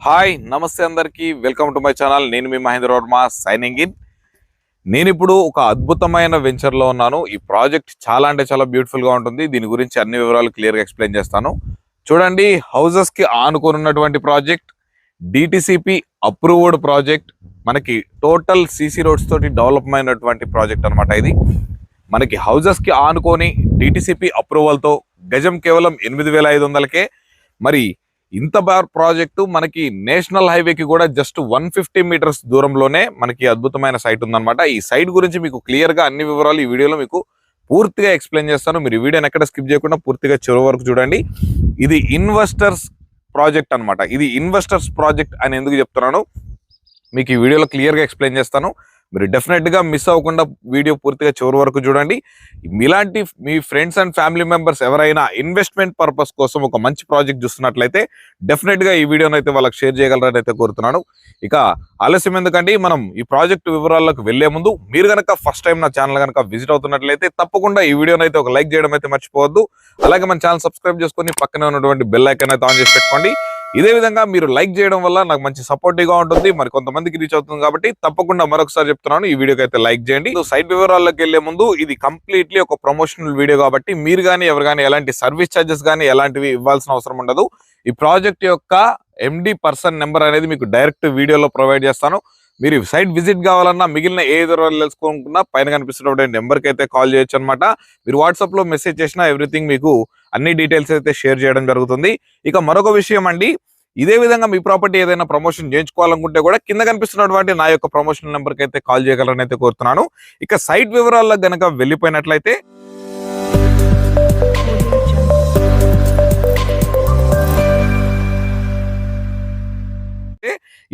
Hi నమస్తే అందరికీ welcome to my channel. నేను మీ మహేంద్ర వర్మ సైనింగ్ ఇన్. నేను ఇప్పుడు ఒక అద్భుతమైన వెంచర్లో ఉన్నాను. ఈ ప్రాజెక్ట్ చాలా అంటే చాలా బ్యూటిఫుల్గా ఉంటుంది. దీని గురించి అన్ని వివరాలు క్లియర్గా ఎక్స్ప్లెయిన్ చేస్తాను. చూడండి, హౌజెస్కి ఆనుకొని ఉన్నటువంటి ప్రాజెక్ట్, డిటిసిపి అప్రూవ్డ్ ప్రాజెక్ట్, మనకి టోటల్ సిసి రోడ్స్ తోటి డెవలప్ అయినటువంటి ప్రాజెక్ట్ అనమాట. ఇది మనకి హౌజెస్కి ఆనుకొని డిటిసిపి అప్రూవల్తో గజం కేవలం 8,500కే. మరి ఇంత ప్రాజెక్టు మనకి నేషనల్ హైవేకి కూడా జస్ట్ 150 మీటర్స్ దూరంలోనే మనకి అద్భుతమైన సైట్ ఉందన్నమాట. ఈ సైట్ గురించి మీకు క్లియర్గా అన్ని వివరాలు ఈ వీడియోలో మీకు పూర్తిగా ఎక్స్ప్లెయిన్ చేస్తాను. మీరు ఈ వీడియోని ఎక్కడ స్కిప్ చేయకుండా పూర్తిగా చివరి వరకు చూడండి. ఇది ఇన్వెస్టర్స్ ప్రాజెక్ట్ అనమాట. ఇది ఇన్వెస్టర్స్ ప్రాజెక్ట్ అని ఎందుకు చెప్తున్నాను మీకు ఈ వీడియోలో క్లియర్గా ఎక్స్ప్లెయిన్ చేస్తాను. మీరు డెఫినెట్గా మిస్ అవ్వకుండా వీడియో పూర్తిగా చివరి వరకు చూడండి. ఇలాంటి మీ ఫ్రెండ్స్ అండ్ ఫ్యామిలీ మెంబర్స్ ఎవరైనా ఇన్వెస్ట్మెంట్ పర్పస్ కోసం ఒక మంచి ప్రాజెక్ట్ చూస్తున్నట్లయితే డెఫినెట్గా ఈ వీడియోని అయితే వాళ్ళకి షేర్ చేయగలరని అయితే కోరుతున్నాను. ఇక ఆలస్యం ఎందుకంటే మనం ఈ ప్రాజెక్ట్ వివరాలకు వెళ్లే ముందు మీరు కనుక ఫస్ట్ టైం నా ఛానల్ కనుక విజిట్ అవుతున్నట్లయితే తప్పకుండా ఈ వీడియోని అయితే ఒక లైక్ చేయడం అయితే మర్చిపోవద్దు. అలాగే మన ఛానల్ సబ్స్క్రైబ్ చేసుకొని పక్కనే ఉన్నటువంటి బెల్ ఐకాన్ అయితే ఆన్ చేసి పెట్టుకోండి. ఇదే విధంగా మీరు లైక్ చేయడం వల్ల నాకు మంచి సపోర్టివ్గా ఉంటుంది, మరి కొంతమందికి రీచ్ అవుతుంది. కాబట్టి తప్పకుండా మరొకసారి చెప్తున్నాను, ఈ వీడియోకి అయితే లైక్ చేయండి. సైట్ వివరాల్లోకి వెళ్లే ముందు ఇది కంప్లీట్లీ ఒక ప్రమోషనల్ వీడియో కాబట్టి మీరు కానీ ఎవరు కానీ ఎలాంటి సర్వీస్ ఛార్జెస్ కానీ ఎలాంటివి ఇవ్వాల్సిన అవసరం ఉండదు. ఈ ప్రాజెక్ట్ యొక్క ఎండి పర్సన్ నెంబర్ అనేది మీకు డైరెక్ట్ వీడియోలో ప్రొవైడ్ చేస్తాను. మీరు సైట్ విజిట్ కావాలన్నా మిగిలిన ఏ వివరాలు తెలుసుకోకుండా పైన కనిపిస్తున్నటువంటి నెంబర్కి అయితే కాల్ చేయొచ్చు అనమాట. మీరు వాట్సాప్లో మెసేజ్ చేసినా ఎవ్రీథింగ్ మీకు అన్ని డీటెయిల్స్ అయితే షేర్ చేయడం జరుగుతుంది. ఇక మరొక విషయం అండి, ఇదే విధంగా మీ ప్రాపర్టీ ఏదైనా ప్రమోషన్ చేయించుకోవాలనుకుంటే కూడా కింద కనిపిస్తున్నటువంటి నా యొక్క ప్రమోషన్ నెంబర్కి అయితే కాల్ చేయగలరని అయితే కోరుతున్నాను. ఇక సైట్ వివరాల్లో గనక వెళ్ళిపోయినట్లయితే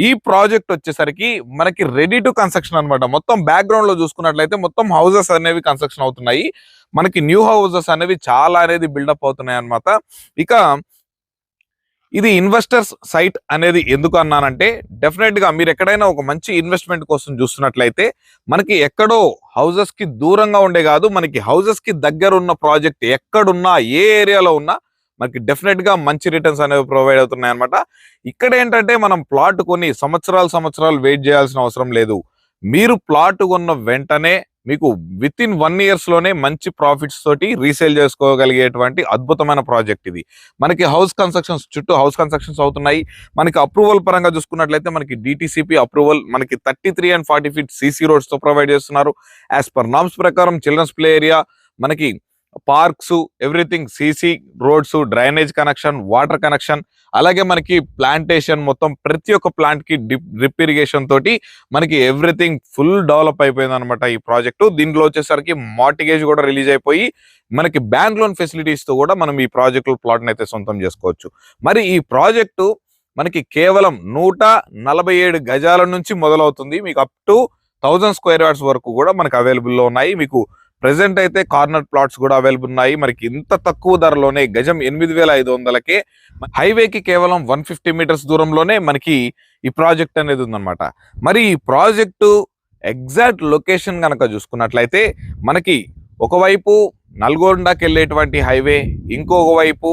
ఈ ప్రాజెక్ట్ వచ్చేసరికి మనకి రెడీ టు కన్స్ట్రక్షన్ అనమాట. మొత్తం బ్యాక్గ్రౌండ్ లో చూసుకున్నట్లయితే మొత్తం హౌసెస్ అనేవి కన్స్ట్రక్షన్ అవుతున్నాయి. మనకి న్యూ హౌసెస్ అనేవి చాలా అనేది బిల్డప్ అవుతున్నాయి అనమాట. ఇక ఇది ఇన్వెస్టర్స్ సైట్ అనేది ఎందుకు అన్నానంటే, డెఫినెట్ గా మీరు ఎక్కడైనా ఒక మంచి ఇన్వెస్ట్మెంట్ కోసం చూస్తున్నట్లయితే మనకి ఎక్కడో హౌసెస్ కి దూరంగా ఉండే కాదు, మనకి హౌసెస్ కి దగ్గర ఉన్న ప్రాజెక్ట్ ఎక్కడున్నా ఏ ఏరియాలో ఉన్నా మనకి డెఫినెట్ గా మంచి రిటర్న్స్ అనేవి ప్రొవైడ్ అవుతున్నాయి అనమాట. ఇక్కడ ఏంటంటే మనం ప్లాట్ కొని సంవత్సరాలు వెయిట్ చేయాల్సిన అవసరం లేదు. మీరు ప్లాట్ కొన్న వెంటనే మీకు విత్ ఇన్ 1 years లోనే మంచి ప్రాఫిట్స్ తోటి రీసేల్ చేసుకోగలిగేటువంటి అద్భుతమైన ప్రాజెక్ట్ ఇది. మనకి చుట్టూ హౌస్ కన్స్ట్రక్షన్స్ అవుతున్నాయి. మనకి అప్రూవల్ పరంగా చూసుకున్నట్లయితే మనకి డిటిసిపి అప్రూవల్ మనకి 33 and 40 feet సిసి రోడ్స్ తో ప్రొవైడ్ చేస్తున్నారు. యాజ్ పర్ నామ్స్ ప్రకారం చిల్డ్రన్స్ ప్లే ఏరియా, మనకి parks, everything, CC roads, drainage connection, water connection, అలాగే మనకి ప్లాంటేషన్, మొత్తం ప్రతి ఒక్క ప్లాంట్ కి డ్రిప్ ఇరిగేషన్ తోటి మనకి ఎవ్రీథింగ్ ఫుల్ డెవలప్ అయిపోయింది అనమాట ఈ ప్రాజెక్టు. దీంట్లో వచ్చేసరికి మార్టిగేజ్ కూడా రిలీజ్ అయిపోయి మనకి బ్యాంక్ లోన్ ఫెసిలిటీస్ తో కూడా మనం ఈ ప్రాజెక్టు ప్లాట్ అయితే సొంతం చేసుకోవచ్చు. మరి ఈ ప్రాజెక్టు మనకి కేవలం 147 గజాల నుంచి మొదలవుతుంది. మీకు అప్ టు 1000 square yards వరకు కూడా మనకు అవైలబుల్లో ఉన్నాయి. మీకు ప్రెసెంట్ అయితే కార్నర్ ప్లాట్స్ కూడా అవైలబుల్ ఉన్నాయి. మనకి ఇంత తక్కువ ధరలోనే గజం 8,500కే హైవేకి కేవలం 150 మీటర్స్ దూరంలోనే మనకి ఈ ప్రాజెక్ట్ అనేది ఉందన్నమాట. మరి ఈ ప్రాజెక్టు ఎగ్జాక్ట్ లొకేషన్ కనుక చూసుకున్నట్లయితే మనకి ఒకవైపు నల్గొండకి వెళ్ళేటువంటి హైవే, ఇంకొక వైపు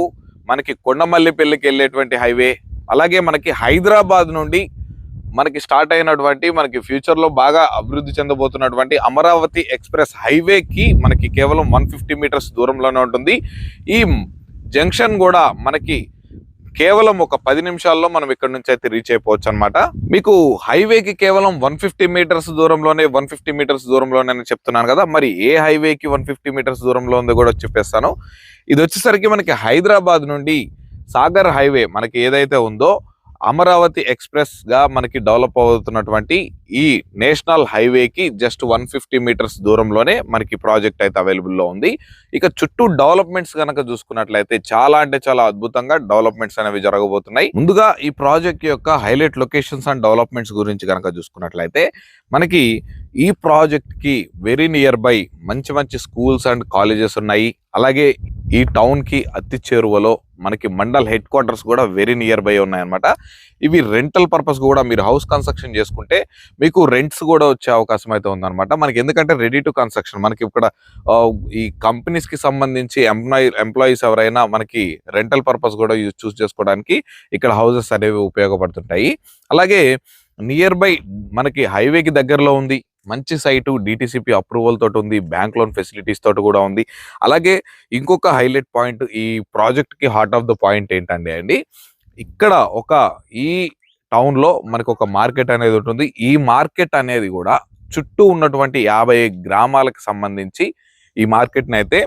మనకి కొండమల్లిపల్లికి వెళ్ళేటువంటి హైవే, అలాగే మనకి హైదరాబాద్ నుండి మనకి స్టార్ట్ అయినటువంటి మనకి ఫ్యూచర్ లో బాగా అభివృద్ధి చెందబోతున్నటువంటి అమరావతి ఎక్స్ప్రెస్ హైవేకి మనకి కేవలం 150 మీటర్స్ దూరంలోనే ఉంటుంది. ఈ జంక్షన్ కూడా మనకి కేవలం ఒక 10 నిమిషాల్లో మనం ఇక్కడ నుంచి అయితే రీచ్ అయిపోవచ్చు అనమాట. మీకు హైవేకి కేవలం 150 మీటర్స్ దూరంలోనే చెప్తున్నాను కదా. మరి ఏ హైవేకి 150 మీటర్స్ దూరంలో ఉందో కూడా చెప్పేస్తాను. ఇది వచ్చేసరికి మనకి హైదరాబాద్ నుండి సాగర్ హైవే మనకి ఏదైతే ఉందో అమరావతి ఎక్స్ప్రెస్ గా మనకి డెవలప్ అవుతున్నటువంటి ఈ నేషనల్ హైవేకి జస్ట్ 150 మీటర్స్ దూరంలోనే మనకి ప్రాజెక్ట్ అయితే అవైలబుల్ లో ఉంది. ఇక చుట్టూ డెవలప్మెంట్స్ కనుక చూసుకున్నట్లయితే చాలా అంటే చాలా అద్భుతంగా డెవలప్మెంట్స్ అనేవి జరగబోతున్నాయి. ముందుగా ఈ ప్రాజెక్ట్ యొక్క హైలైట్ లొకేషన్స్ అండ్ డెవలప్మెంట్స్ గురించి కనుక చూసుకున్నట్లయితే మనకి ఈ ప్రాజెక్ట్ కి వెరీ నియర్ బై మంచి స్కూల్స్ అండ్ కాలేజెస్ ఉన్నాయి. అలాగే ఈ టౌన్ కి అతి చేరువలో మనకి మండల్ హెడ్ క్వార్టర్స్ కూడా వెరీ నియర్ బై ఉన్నాయన్నమాట. ఇవి రెంటల్ పర్పస్ కూడా మీరు హౌస్ కన్స్ట్రక్షన్ చేసుకుంటే మీకు రెంట్స్ కూడా వచ్చే అవకాశం అయితే ఉందన్నమాట. మనకి ఎందుకంటే రెడీ టు కన్స్ట్రక్షన్ మనకి ఇక్కడ ఈ కంపెనీస్ కి సంబంధించి ఎంప్లాయీస్ ఎవరైనా మనకి రెంటల్ పర్పస్ కూడా చూస్ చేసుకోవడానికి ఇక్కడ హౌసెస్ అనేవి ఉపయోగపడుతుంటాయి. అలాగే నియర్ బై మనకి హైవేకి దగ్గరలో ఉంది, మంచి సైటు, డిటిసిపి అప్రూవల్ తోటి ఉంది, బ్యాంక్ లోన్ ఫెసిలిటీస్ తోటి కూడా ఉంది. అలాగే ఇంకొక హైలైట్ పాయింట్ ఈ ప్రాజెక్ట్ కి హార్ట్ ఆఫ్ ద పాయింట్ ఏంటండి, ఇక్కడ ఈ టౌన్ లో మనకు ఒక మార్కెట్ అనేది ఉంటుంది. ఈ మార్కెట్ అనేది కూడా చుట్టూ ఉన్నటువంటి 50 గ్రామాలకు సంబంధించి ఈ మార్కెట్ ని అయితే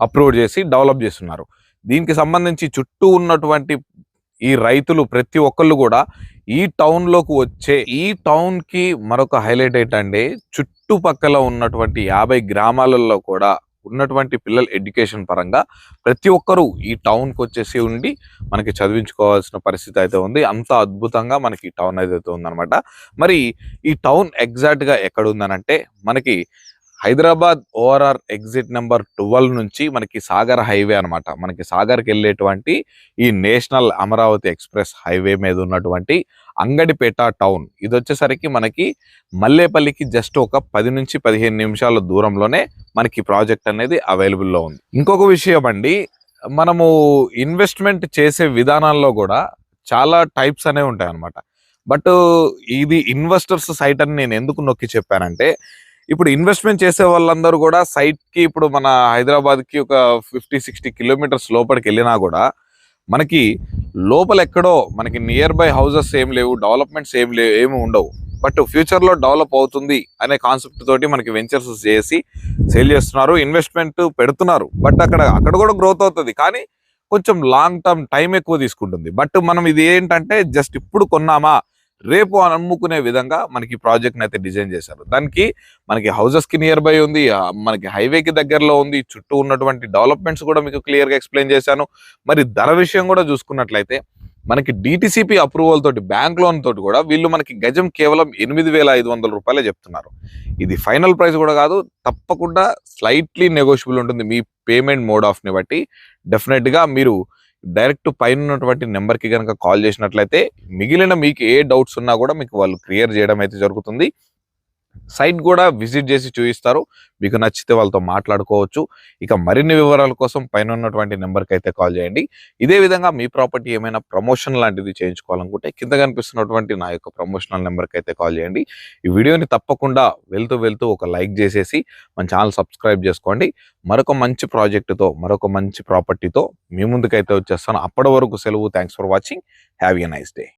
అప్రూవ్ చేసి డెవలప్ చేస్తున్నారు. దీనికి సంబంధించి చుట్టూ ఉన్నటువంటి ఈ రైతులు ప్రతి ఒక్కళ్ళు కూడా ఈ టౌన్ లోకి వచ్చే, ఈ టౌన్ కి మరొక హైలైట్ ఏంటంటే చుట్టుపక్కల ఉన్నటువంటి 50 గ్రామాలలో కూడా ఉన్నటువంటి పిల్లల ఎడ్యుకేషన్ పరంగా ప్రతి ఒక్కరూ ఈ టౌన్ కి వచ్చేసి ఉండి మనకి చదివించుకోవాల్సిన పరిస్థితి అయితే ఉంది. అంత అద్భుతంగా మనకి ఈ టౌన్ అయితే ఉందన్నమాట. మరి ఈ టౌన్ ఎగ్జాక్ట్ గా ఎక్కడ ఉందనంటే మనకి హైదరాబాద్ ఓఆర్ఆర్ ఎగ్జిట్ నెంబర్ 12 నుంచి మనకి సాగర్ హైవే అనమాట. మనకి సాగర్కి వెళ్ళేటువంటి ఈ నేషనల్ అమరావతి ఎక్స్ప్రెస్ హైవే మీద ఉన్నటువంటి అంగడిపేట టౌన్, ఇది వచ్చేసరికి మనకి మల్లేపల్లికి జస్ట్ ఒక 10 నుంచి 15 నిమిషాల దూరంలోనే మనకి ప్రాజెక్ట్ అనేది అవైలబుల్లో ఉంది. ఇంకొక విషయం అండి, మనము ఇన్వెస్ట్మెంట్ చేసే విధానాల్లో కూడా చాలా టైప్స్ అనేవి ఉంటాయి అనమాట. బట్ ఇది ఇన్వెస్టర్స్ సైట్ అని నేను ఎందుకు నొక్కి చెప్పానంటే, ఇప్పుడు ఇన్వెస్ట్మెంట్ చేసే వాళ్ళందరూ కూడా సైట్ కి ఇప్పుడు మన హైదరాబాద్ కి ఒక 50-60 కిలోమీటర్స్ లోపలికి వెళ్ళినా కూడా మనకి లోపల ఎక్కడో మనకి నియర్ బై హౌసెస్ ఏం లేవు, డెవలప్మెంట్స్ ఏమి ఉండవు. బట్ ఫ్యూచర్ లో డెవలప్ అవుతుంది అనే కాన్సెప్ట్ తోటి మనకి వెంచర్స్ చేసి సేల్ చేస్తున్నారు, ఇన్వెస్ట్మెంట్ పెడుతున్నారు. బట్ అక్కడ కూడా గ్రోత్ అవుతుంది, కానీ కొంచెం లాంగ్ టర్మ్ టైం ఎక్కువ తీసుకుంటుంది. బట్ మనం ఇది ఏంటంటే జస్ట్ ఇప్పుడు కొన్నామా రేపు అమ్ముకునే విధంగా మనకి ప్రాజెక్ట్ అయితే డిజైన్ చేశారు. దానికి మనకి హౌసెస్ కి నియర్ బై ఉంది, మనకి హైవేకి దగ్గరలో ఉంది, చుట్టూ ఉన్నటువంటి డెవలప్మెంట్స్ కూడా మీకు క్లియర్ గా ఎక్స్ప్లెయిన్ చేశాను. మరి ధర విషయం కూడా చూసుకున్నట్లయితే మనకి డిటిసిపి అప్రూవల్ తోటి, బ్యాంక్ లోన్ తోటి కూడా వీళ్ళు మనకి గజం కేవలం 8,500 రూపాయలే చెప్తున్నారు. ఇది ఫైనల్ ప్రైస్ కూడా కాదు, తప్పకుండా స్లైట్లీ నెగోషియబుల్ ఉంటుంది మీ పేమెంట్ మోడ్ ఆఫ్ ని బట్టి. డెఫినెట్ గా మీరు డైరెక్ట్ పైన ఉన్నటువంటి నెంబర్కి కనుక కాల్ చేసినట్లయితే మిగిలిన మీకు ఏ డౌట్స్ ఉన్నా కూడా మీకు వాళ్ళు క్లియర్ చేయడం అయితే జరుగుతుంది. సైట్ కూడా విజిట్ చేసి చూపిస్తారు, మీకు నచ్చితే వాళ్ళతో మాట్లాడుకోవచ్చు. ఇక మరిన్ని వివరాల కోసం పైన ఉన్నటువంటి నెంబర్కి అయితే కాల్ చేయండి. ఇదే విధంగా మీ ప్రాపర్టీ ఏమైనా ప్రమోషన్ లాంటిది చేయించుకోవాలనుకుంటే కింద కనిపిస్తున్నటువంటి నా యొక్క ప్రమోషనల్ నెంబర్కి అయితే కాల్ చేయండి. ఈ వీడియోని తప్పకుండా వెళ్తూ ఒక లైక్ చేసేసి మన ఛానల్ సబ్స్క్రైబ్ చేసుకోండి. మరొక మంచి ప్రాజెక్టుతో, మరొక మంచి ప్రాపర్టీతో మీ ముందుకైతే వచ్చేస్తాను. అప్పటి వరకు సెలవు. Thanks for watching. Have a nice day.